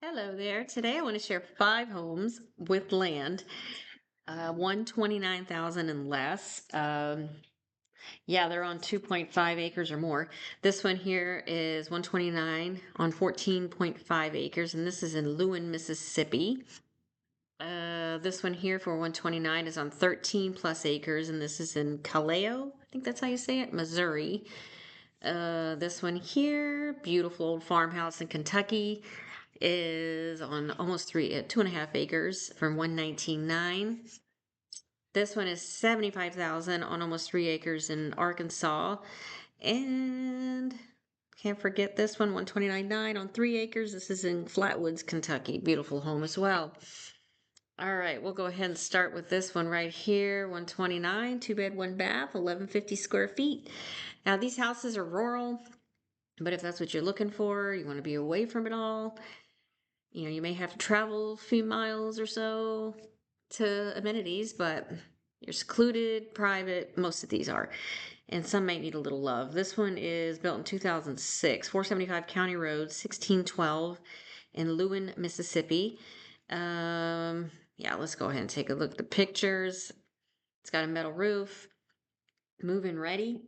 Hello there. Today I want to share 5 homes with land, 129,000 and less. Yeah, they're on 2.5 acres or more. This one here is 129 on 14.5 acres, and this is in Louin, Mississippi. This one here for 129 is on 13 plus acres, and this is in Callao. I think that's how you say it, Missouri. This one here, beautiful old farmhouse in Kentucky, is on almost 2.5 acres from 119.9. This one is 75,000 on almost 3 acres in Arkansas. And can't forget this one, 129.9 on 3 acres. This is in Flatwoods, Kentucky. Beautiful home as well. All right, we'll go ahead and start with this one right here, 129, 2 bed, 1 bath, 1150 square feet. Now these houses are rural, but if that's what you're looking for, you want to be away from it all, you may have to travel a few miles or so to amenities, but you're secluded, private. Most of these are, and some might need a little love. This one is built in 2006, 475 County Road, 1612 in Louin, Mississippi. Yeah, let's go ahead and take a look at the pictures. It's got a metal roof, move-in ready.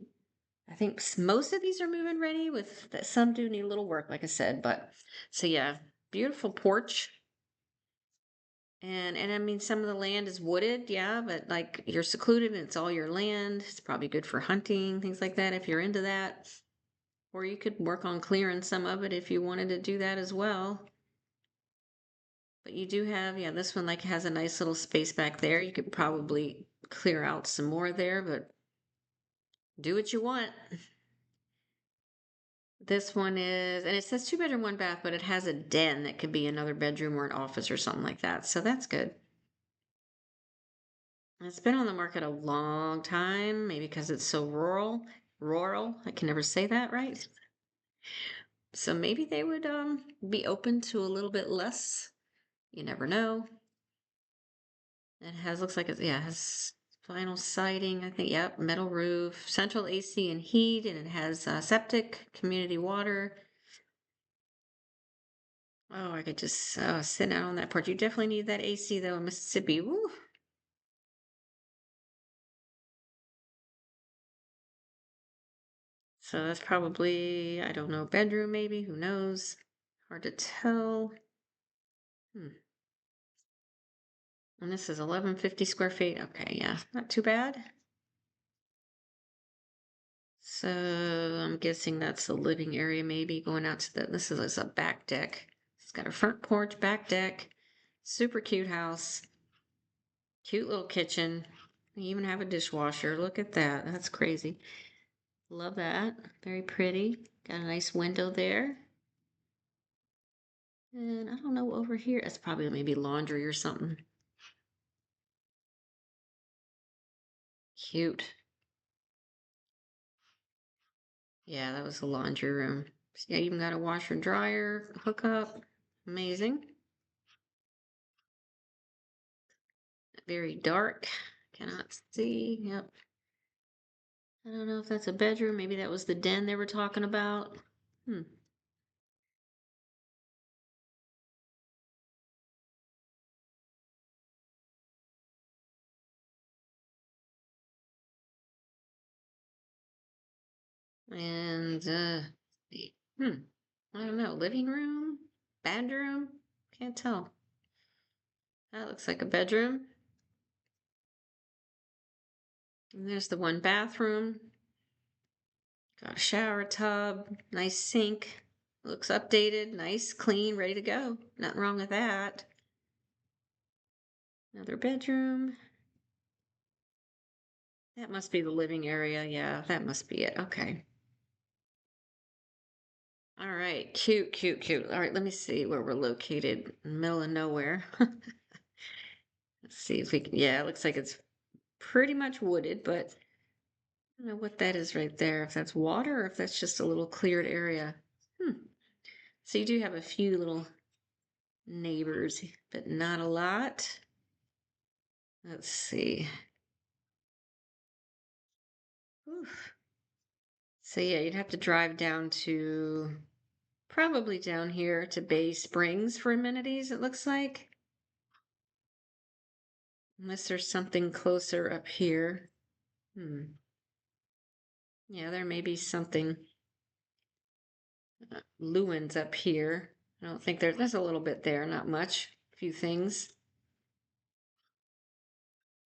I think most of these are move-in ready, with some do need a little work, like I said, but so yeah, beautiful porch. And I mean, some of the land is wooded, yeah, but like you're secluded and it's all your land. It's probably good for hunting, things like that, if you're into that. Or you could work on clearing some of it if you wanted to do that as well. But you do have, yeah, this one like has a nice little space back there. You could probably clear out some more there, but do what you want. This one is, and it says 2 bedroom, 1 bath, but it has a den that could be another bedroom or an office or something like that. So that's good. It's been on the market a long time, maybe because it's so rural. Rural, I can never say that right. So maybe they would be open to a little bit less. You never know. It has, looks like it has vinyl siding, I think. Yep, metal roof, central AC and heat, and it has septic, community water. Oh, I could just sit out on that porch. You definitely need that AC though in Mississippi. Woo. So that's probably, I don't know, bedroom maybe, who knows? Hard to tell. Hmm. And this is 1150 square feet. Okay, yeah, not too bad. So I'm guessing that's the living area, maybe going out to this is a back deck. It's got a front porch, back deck, super cute house, cute little kitchen. You even have a dishwasher. Look at that. That's crazy. Love that. Very pretty. Got a nice window there. And I don't know over here. It's probably maybe laundry or something. Cute. Yeah, that was the laundry room. Yeah, even got a washer and dryer hookup. Amazing. Very dark. Cannot see. Yep. I don't know if that's a bedroom. Maybe that was the den they were talking about. Hmm. And hmm. I don't know. Living room? Bedroom? Can't tell. That looks like a bedroom. And there's the 1 bathroom. Got a shower tub, nice sink. Looks updated, nice, clean, ready to go. Nothing wrong with that. Another bedroom. That must be the living area. Yeah, that must be it. Okay. All right. Cute, cute, cute. All right, let me see where we're located. Middle of nowhere. Let's see if we can. Yeah, it looks like it's pretty much wooded, but I don't know what that is right there. If that's water or if that's just a little cleared area. So you do have a few little neighbors, but not a lot. Let's see. Oof. So yeah, you'd have to drive down to Probably down here to Bay Springs for amenities, it looks like. Unless there's something closer up here. Yeah, there may be something. Louin's up here. I don't think there's a little bit there, not much. A few things.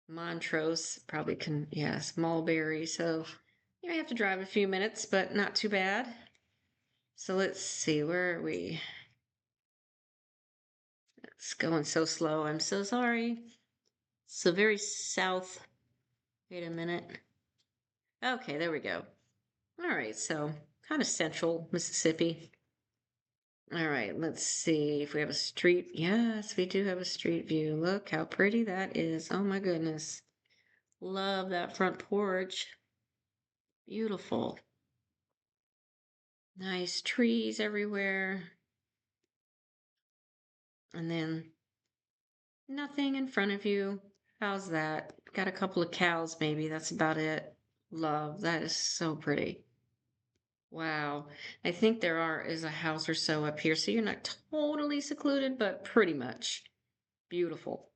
Montrose probably can, yes, Mulberry. So you may have to drive a few minutes, but not too bad. So let's see, where are we? It's going so slow. I'm so sorry. So very south. Wait a minute. Okay, there we go. All right, so kind of central Mississippi. All right, let's see if we have a street. Yes, we do have a street view. Look how pretty that is. Oh my goodness. Love that front porch. Beautiful. Nice trees everywhere. And then nothing in front of you. How's that? Got a couple of cows, maybe. That's about it. Love. That is so pretty. Wow. I think is a house or so up here. So you're not totally secluded, but pretty much. Beautiful.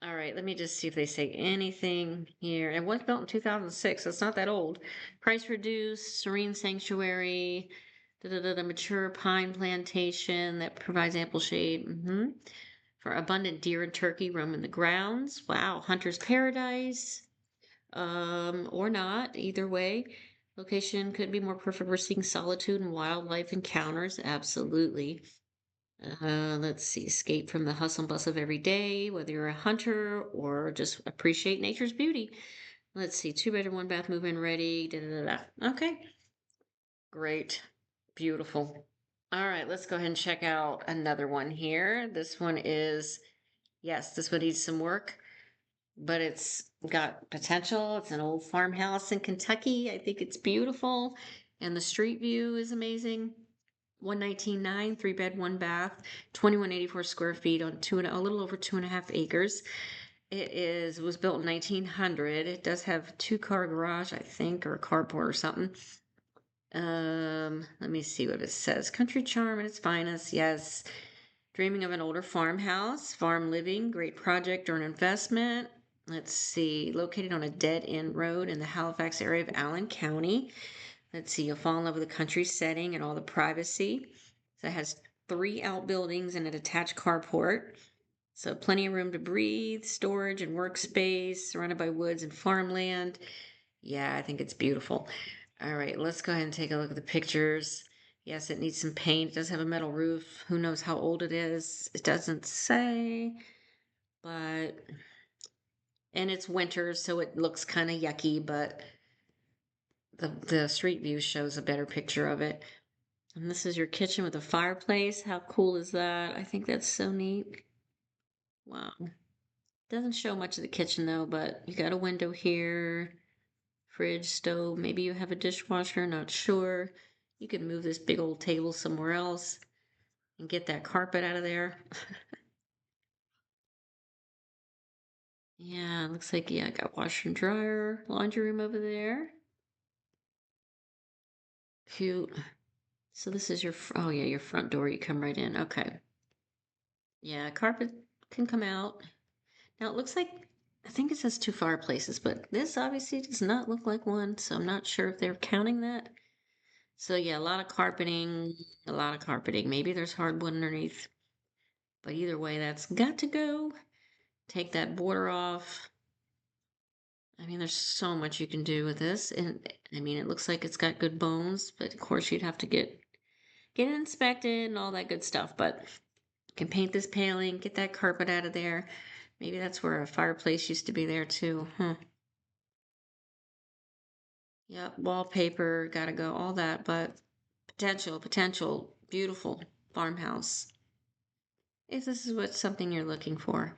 All right, let me just see if they say anything here. It was built in 2006, so it's not that old. Price reduced, serene sanctuary, mature pine plantation that provides ample shade. For abundant deer and turkey roam in the grounds. Wow, hunter's paradise. Or not, either way. Location could be more perfect for seeking solitude and wildlife encounters. Absolutely. Let's see, escape from the hustle and bustle of every day, whether you're a hunter or just appreciate nature's beauty. Let's see, 2 bedroom, 1 bath, move in ready. Da, da, da, da. Okay, great, beautiful. All right, let's go ahead and check out another one here. This one is, yes, this one needs some work, but it's got potential. It's an old farmhouse in Kentucky. I think it's beautiful, and the street view is amazing. 119.9, 3 bed, 1 bath, 2184 square feet on a little over 2.5 acres. Was built in 1900. It does have 2 car garage, I think, or a carport or something. Let me see what it says. Country charm at its finest. Yes. Dreaming of an older farmhouse, farm living, great project or an investment. Let's see, located on a dead end road in the Halifax area of Allen County. Let's see, you'll fall in love with the country setting and all the privacy. So it has 3 outbuildings and a detached carport. So plenty of room to breathe, storage and workspace, surrounded by woods and farmland. Yeah, I think it's beautiful. All right, let's go ahead and take a look at the pictures. Yes, it needs some paint. It does have a metal roof. Who knows how old it is? It doesn't say, but, and it's winter, so it looks kind of yucky, but the street view shows a better picture of it. And this is your kitchen with a fireplace. How cool is that? I think that's so neat. Wow. Doesn't show much of the kitchen though, but you got a window here, fridge, stove. Maybe you have a dishwasher, not sure. You could move this big old table somewhere else and get that carpet out of there. Yeah, looks like, yeah, I got washer and dryer, laundry room over there. Cute. So this is oh yeah, your front door. You come right in. Okay. Yeah, carpet can come out. Now it looks like, I think it says 2 fireplaces, but this obviously does not look like one, so I'm not sure if they're counting that. So yeah, a lot of carpeting, a lot of carpeting. Maybe there's hardwood underneath, but either way, that's got to go. Take that border off. I mean, there's so much you can do with this, and I mean, it looks like it's got good bones, but of course you'd have to get it inspected and all that good stuff. But you can paint this paling, get that carpet out of there. Maybe that's where a fireplace used to be there too. Huh. Yep, wallpaper, gotta go, all that, but potential, beautiful farmhouse. If this is what something you're looking for.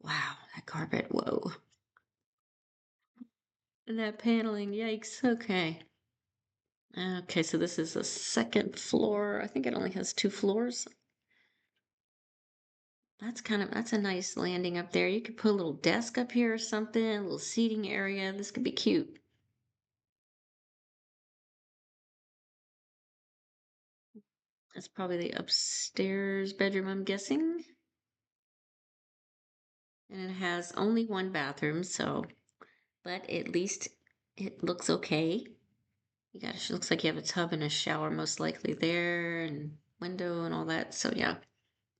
Wow, that carpet, whoa. And that paneling, yikes, okay. Okay, so this is the second floor. I think it only has 2 floors. That's a nice landing up there. You could put a little desk up here or something, a little seating area. This could be cute. That's probably the upstairs bedroom, I'm guessing. And it has only one bathroom, so, but at least it looks okay. You got, it looks like you have a tub and a shower most likely there, and window and all that. So yeah,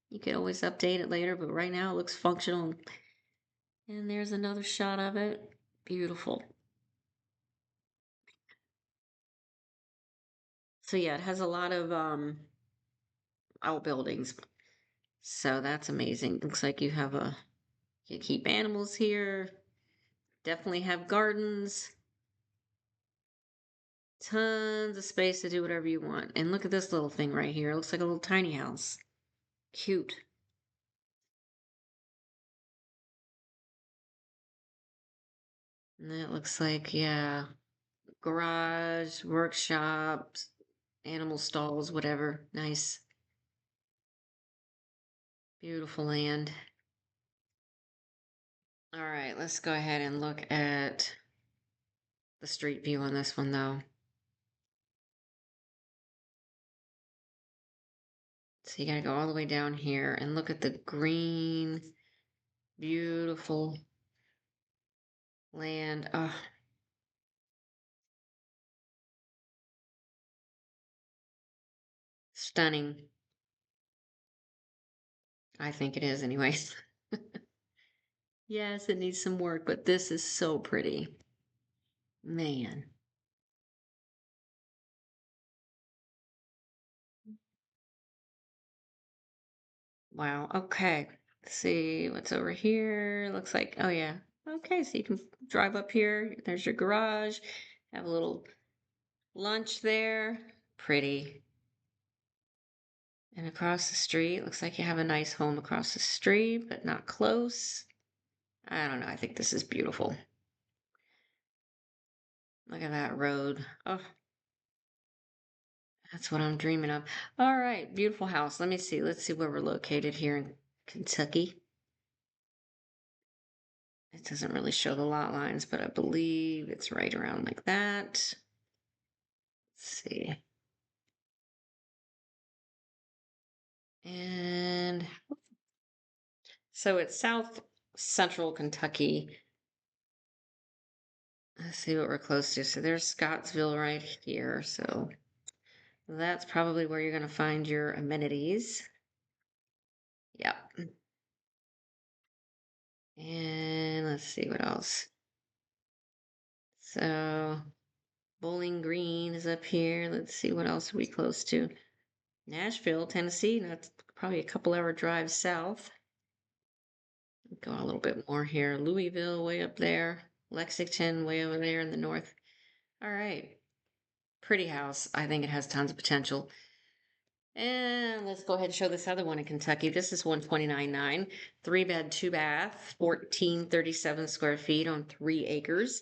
you could always update it later, but right now it looks functional. And there's another shot of it. Beautiful. So yeah, it has a lot of outbuildings. So that's amazing. Looks like you keep animals here. Definitely have gardens. Tons of space to do whatever you want. And look at this little thing right here. It looks like a little tiny house. Cute. And that looks like, yeah, garage, workshops, animal stalls, whatever. Nice. Beautiful land. All right, let's go ahead and look at the street view on this one, though. So you got to go all the way down here and look at the green, beautiful land. Oh, stunning. I think it is, anyways. Yes, it needs some work, but this is so pretty. Man. Wow. Okay. Let's see what's over here. Looks like, oh yeah. Okay, so you can drive up here. There's your garage. Have a little lunch there. Pretty. And across the street, looks like you have a nice home across the street, but not close. I don't know. I think this is beautiful. Look at that road. Oh, that's what I'm dreaming of. All right, beautiful house. Let me see. Let's see where we're located here in Kentucky. It doesn't really show the lot lines, but I believe it's right around like that. Let's see. And so it's south central Kentucky. Let's see what we're close to. So there's Scottsville right here. So that's probably where you're going to find your amenities. Yep. And let's see what else. So Bowling Green is up here. Let's see what else are we close to. Nashville, Tennessee. That's probably a couple hour drive south. Go a little bit more here. Louisville, way up there. Lexington, way over there in the north. All right. Pretty house. I think it has tons of potential. And let's go ahead and show this other one in Kentucky. This is 129.9, 3 bed, 2 bath, 1437 square feet on 3 acres.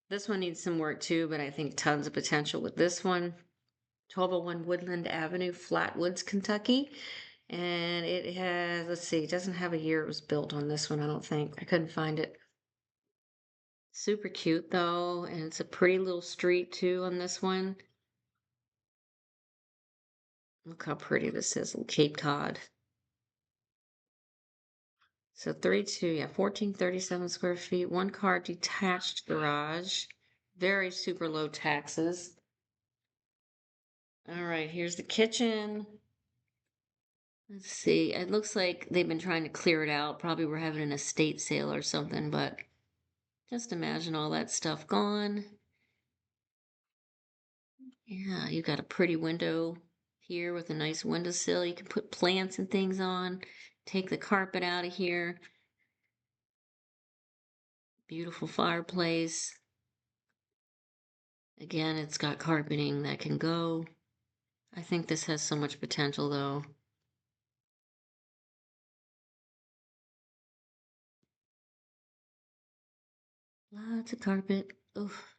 This one needs some work too, but I think tons of potential with this one. 1201 Woodland Avenue, Flatwoods, Kentucky. And it has, let's see, it doesn't have a year it was built on this one, I don't think. I couldn't find it. Super cute though, and it's a pretty little street too on this one. Look how pretty this is, little Cape Cod. So 32, yeah, 1437 square feet, 1 car detached garage, very super low taxes. All right, here's the kitchen. Let's see, it looks like they've been trying to clear it out. Probably we're having an estate sale or something, but just imagine all that stuff gone. Yeah, you got a pretty window here with a nice windowsill. You can put plants and things on. Take the carpet out of here. Beautiful fireplace. Again, it's got carpeting that can go. I think this has so much potential though. Lots of carpet. Oof.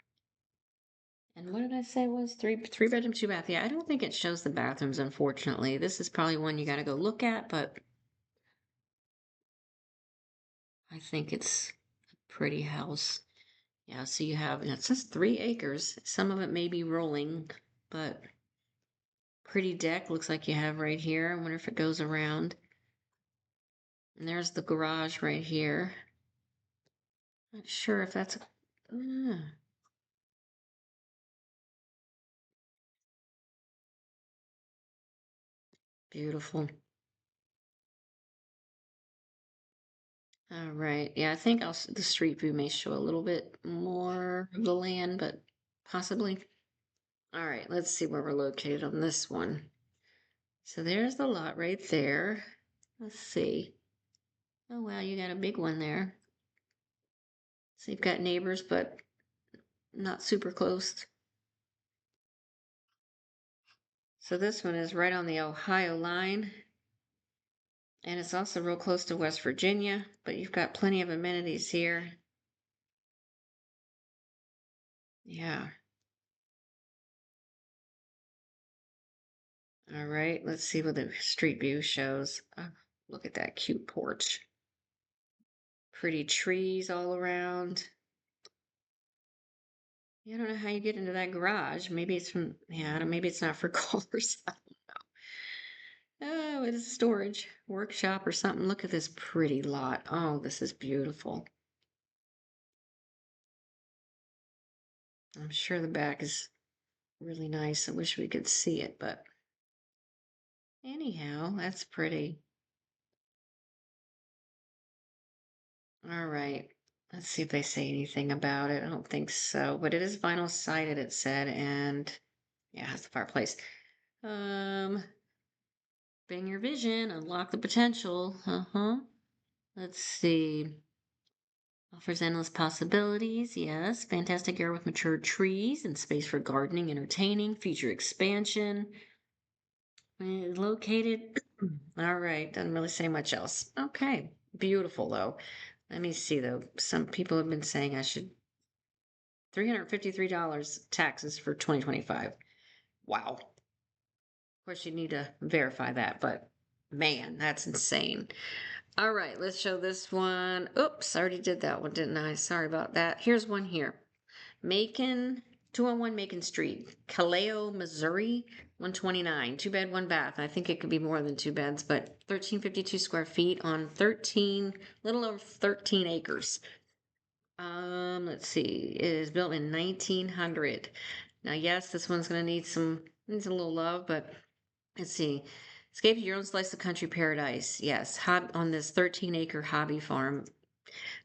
And what did I say was three bedroom, 2 bath? Yeah, I don't think it shows the bathrooms, unfortunately. This is probably one you gotta go look at, but I think it's a pretty house. Yeah, so you have, and it says 3 acres. Some of it may be rolling, but pretty deck looks like you have right here. I wonder if it goes around. And there's the garage right here. Not sure if that's beautiful. All right. Yeah, I think the street view may show a little bit more of the land, but possibly. All right, let's see where we're located on this one. So there's the lot right there. Let's see. Oh, wow, you got a big one there. So you've got neighbors, but not super close. So this one is right on the Ohio line. And it's also real close to West Virginia, but you've got plenty of amenities here. Yeah. All right, let's see what the street view shows. Oh, look at that cute porch. Pretty trees all around. Yeah, I don't know how you get into that garage. Maybe it's from, yeah, maybe it's not for cars. I don't know. Oh, it is storage, workshop or something. Look at this pretty lot. Oh, this is beautiful. I'm sure the back is really nice. I wish we could see it, but anyhow, that's pretty. All right. Let's see if they say anything about it. I don't think so, but it is vinyl sided, it said, and yeah, it has the fireplace. Um, Bang your vision, unlock the potential. Uh-huh. Let's see. Offers endless possibilities. Yes. Fantastic area with mature trees and space for gardening, entertaining, future expansion. Located. All right. Doesn't really say much else. Okay. Beautiful, though. Let me see, though. Some people have been saying I should $353 taxes for 2025. Wow. Of course, you need to verify that, but man, that's insane. All right, let's show this one. Oops, I already did that one, didn't I? Sorry about that. Here's one here. Macon, 201 Macon Street, Callao, Missouri, 129. Two bed, one bath. I think it could be more than two beds, but 1352 square feet on 13, little over 13 acres. Let's see. It is built in 1900. Now, yes, this one's gonna needs a little love, but let's see. Escape your own slice of country paradise. Yes, on this 13-acre hobby farm.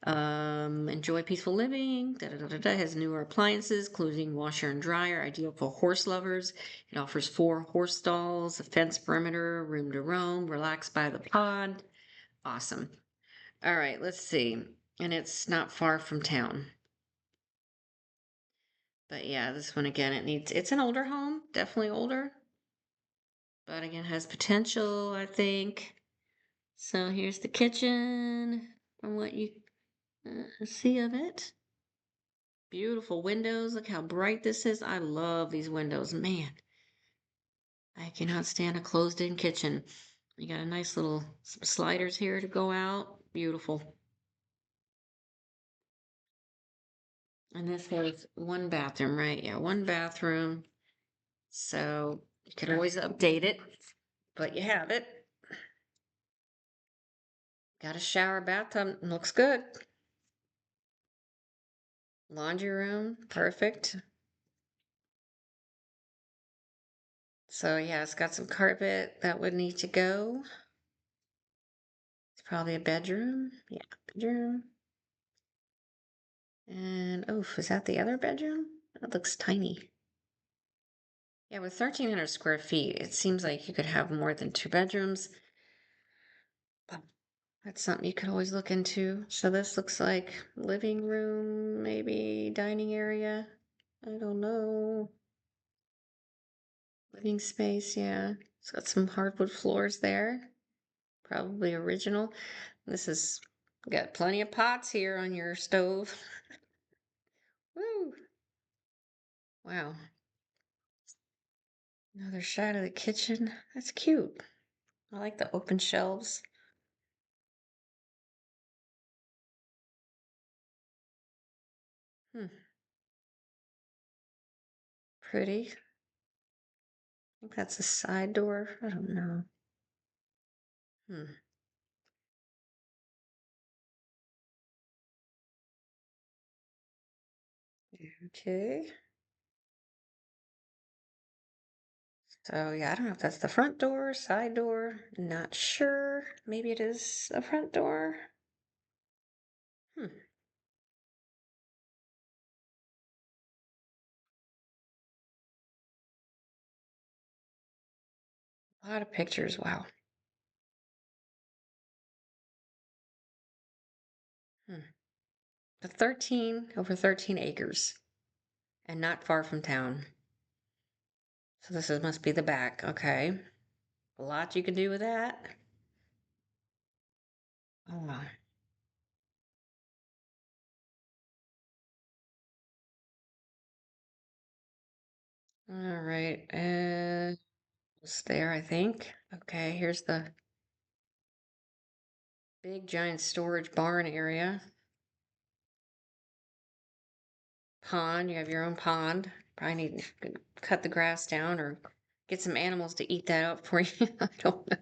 Enjoy peaceful living. Da, da, da, da, da. Has newer appliances, including washer and dryer, ideal for horse lovers. It offers 4 horse stalls, a fence perimeter, room to roam, relax by the pond. Awesome. All right, let's see. And it's not far from town. But yeah, this one again, it's an older home, definitely older, but again, has potential, I think. So here's the kitchen from what you see of it. Beautiful windows. Look how bright this is. I love these windows. Man, I cannot stand a closed-in kitchen. You got a nice little some sliders here to go out. Beautiful. And this has one bathroom, right? Yeah, one bathroom. So you can always update it, but you have it. Got a shower, bathtub. Looks good. Laundry room. Perfect. So yeah, it's got some carpet that would need to go. It's probably a bedroom. Yeah, bedroom. And oh, is that the other bedroom? That looks tiny. Yeah, with 1,300 square feet, it seems like you could have more than 2 bedrooms. But that's something you could always look into. So this looks like living room, maybe dining area. I don't know. Living space, yeah. It's got some hardwood floors there. Probably original. This is got plenty of pots here on your stove. Woo! Wow. Another shot of the kitchen. That's cute. I like the open shelves. Hmm. Pretty. think that's a side door. I don't know. Hmm. Okay. So yeah, I don't know if that's the front door, side door. Not sure. Maybe it is a front door. Hmm. A lot of pictures. Wow. Hmm. The 13 over 13 acres and not far from town. So this is, must be the back. Okay. A lot you can do with that. Oh, wow. All right. It's there, I think. Okay, here's the big giant storage barn area. Pond, you have your own pond. Probably need to cut the grass down or get some animals to eat that up for you. I don't know.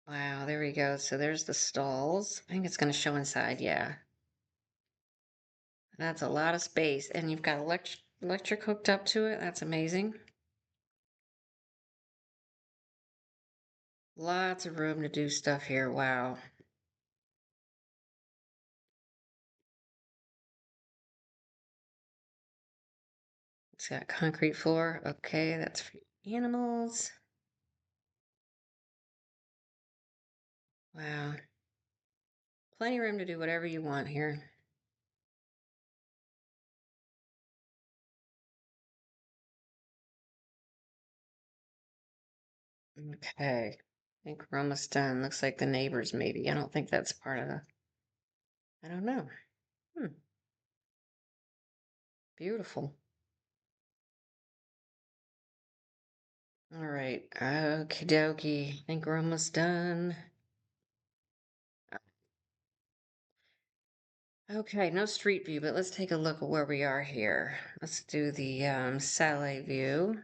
Wow, there we go. So there's the stalls. I think it's going to show inside. Yeah, that's a lot of space. And you've got electric hooked up to it. That's amazing. Lots of room to do stuff here. Wow. It's got concrete floor. Okay, that's for animals. Wow. Plenty of room to do whatever you want here. Okay. I think we're almost done. Looks like the neighbors maybe. I don't think that's part of the, I don't know. Hmm. Beautiful. All right. Okie dokie. I think we're almost done. Okay, no street view, but let's take a look at where we are here. Let's do the satellite view.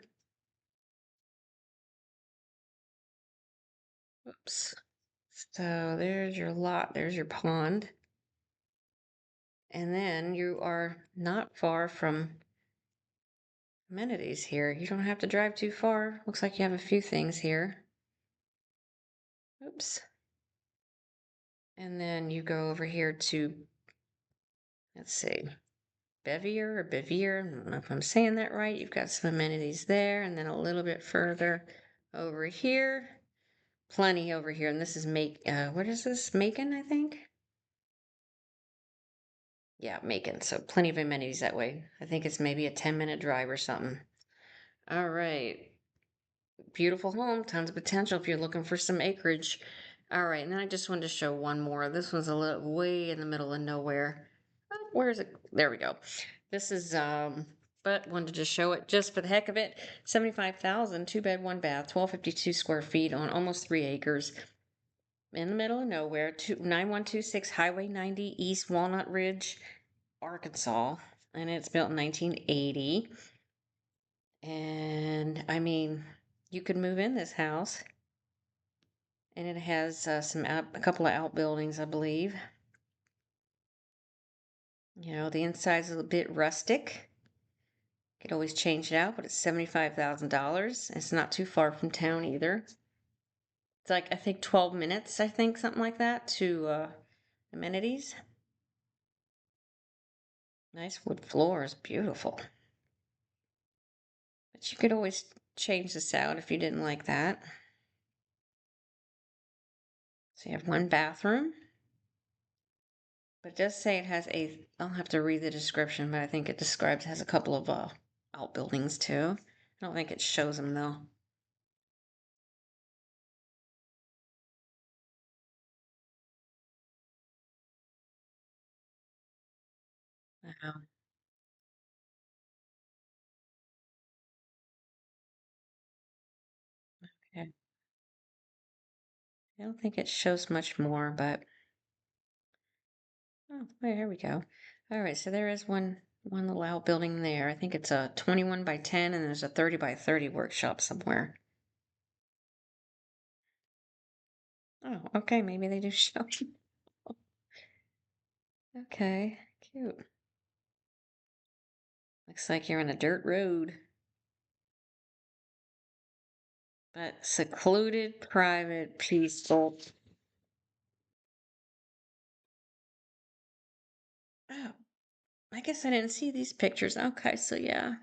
Oops. So there's your lot, there's your pond. And then you are not far from amenities here. You don't have to drive too far. Looks like you have a few things here. Oops. And then you go over here to, let's see, Bevier or Bevier. I don't know if I'm saying that right. You've got some amenities there. And then a little bit further over here. Plenty over here. And this is what is this? Macon, I think? Yeah, Macon. So plenty of amenities that way. I think it's maybe a 10-minute drive or something. All right. Beautiful home, tons of potential if you're looking for some acreage. All right, and then I just wanted to show one more. This one's a little way in the middle of nowhere. Oh, where is it? There we go. This is but wanted to show it just for the heck of it. 75,000, 2 bed, 1 bath, 1252 square feet on almost 3 acres in the middle of nowhere. 9126 Highway 90 East Walnut Ridge, Arkansas, and it's built in 1980. And I mean, you could move in this house, and it has a couple of outbuildings, I believe. You know, the inside's a bit rustic. Could always change it out, but it's $75,000. It's not too far from town either. It's like I think 12 minutes, I think, something like that, to amenities. Nice wood floors, beautiful. But you could always change this out if you didn't like that. So you have 1 bathroom. But it does say it has I'll have to read the description, but I think it describes, has a couple of outbuildings too. I don't think it shows them though. Oh, okay. I don't think it shows much more, but oh, here we go. All right, so there is one one little outbuilding there. I think it's a 21 by 10 and there's a 30 by 30 workshop somewhere. Oh, okay, maybe they do show. Okay, cute. Looks like you're on a dirt road. But secluded, private, peaceful. Oh, I guess I didn't see these pictures. Okay, so yeah.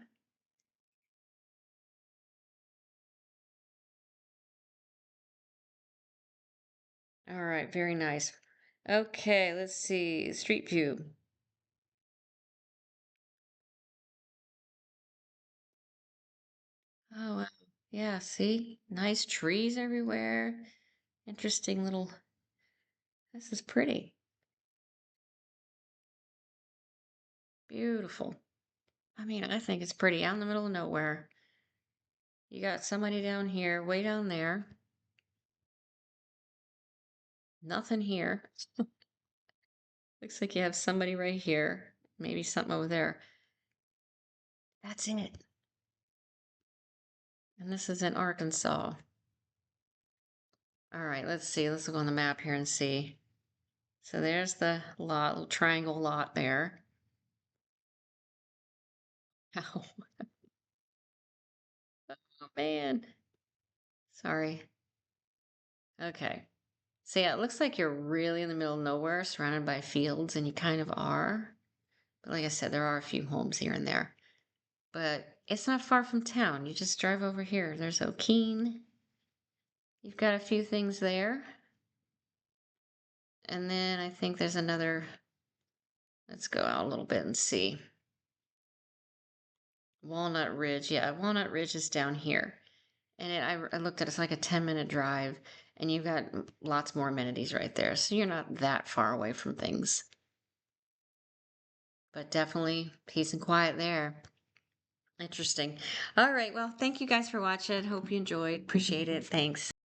All right, very nice. Okay, let's see. Street view. Oh, wow. Yeah, see? Nice trees everywhere. Interesting little. This is pretty. Beautiful. I mean, I think it's pretty out in the middle of nowhere. You got somebody down here, way down there. Nothing here. Looks like you have somebody right here. Maybe something over there. That's it. And this is in Arkansas. All right, let's see. Let's look on the map here and see. So there's the lot, little triangle lot there. Ow. Oh, man. Sorry. Okay. So yeah, it looks like you're really in the middle of nowhere, surrounded by fields, and you kind of are. But like I said, there are a few homes here and there. But it's not far from town. You just drive over here. There's O'Keene. You've got a few things there. And then I think there's another. Let's go out a little bit and see. Walnut Ridge. Yeah, Walnut Ridge is down here. And I looked at it, it's like a 10-minute drive, and you've got lots more amenities right there. So you're not that far away from things. But definitely peace and quiet there. Interesting. All right. Well, thank you guys for watching. Hope you enjoyed. Appreciate it. Thanks.